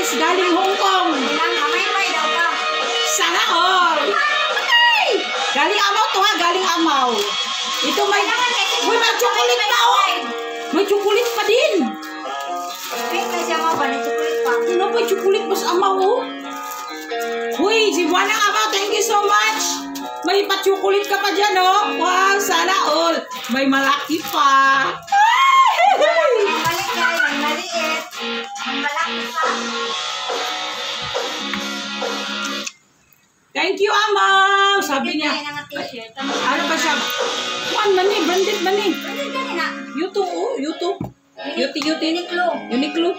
guys. Galing Hong Kong. Mamay daw ka. Sana all. Okay. Galing Amaw to ha. Galing Amaw. Ito may... Uy, may chocolate pa oh. May chocolate pa din. Wait, may siya mga ba na chocolate pa? Ano ba chocolate pa sa Amaw oh? Uy, si Buwanang Amaw, thank you so much. May pa-chocolate ka pa dyan oh. Wow, sana all. May malaki pa. Ang maliit, ang maliit. Ang malaki pa. Thank you, Amaw. Sabi niya. Ano ba siya? Kuan man eh, branded man eh. Branded ka na. YouTube, oh, YouTube. Uniqlo. Uniqlo.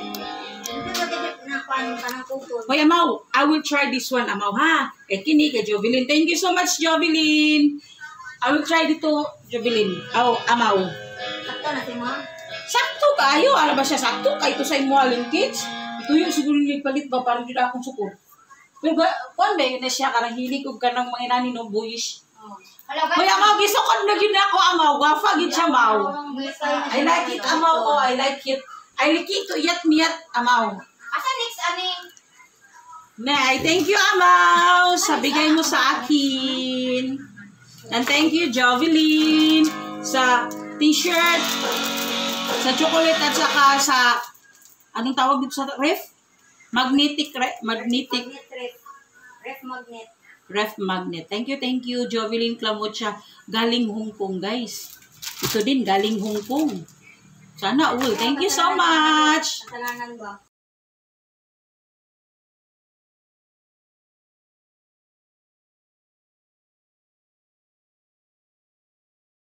Hindi ba na kuan ka ng tutol? Hoy, Amaw, I will try this one, Amaw, ha? Kay Kini, kay Jovelyn. Thank you so much, Jovelyn. I will try dito, Jovelyn. Oh, Amaw. Sakto na si mo. Sakto kayo. Ano ba siya sakto? Kay ito sa imo alin kids. Ito yung siguro nagpalit ba para dito akong sukor. Pero ba, kuan ba yun na siya karang hilig og kanang mga inani no boyish. Hoy, Amaw, gisukod na gid ako, Amaw. Gwafa gid siya, Amaw. I like it, Amaw. Oh, I like it. I like it to yat miyat, Amaw. Asa next aning? Nay, thank you, Amaw. Sa bigay mo sa akin. And thank you, Jovelyn. Sa t-shirt. Sa chocolate at saka sa, anong tawag dito sa ref? Magnetic, magnetic. Ref magnet. Ref magnet. Thank you, Jovelyn Clamucha. Galing Hong Kong, guys. Ito din, galing Hong Kong. Sana all. Thank you so much. Kasalanan ba?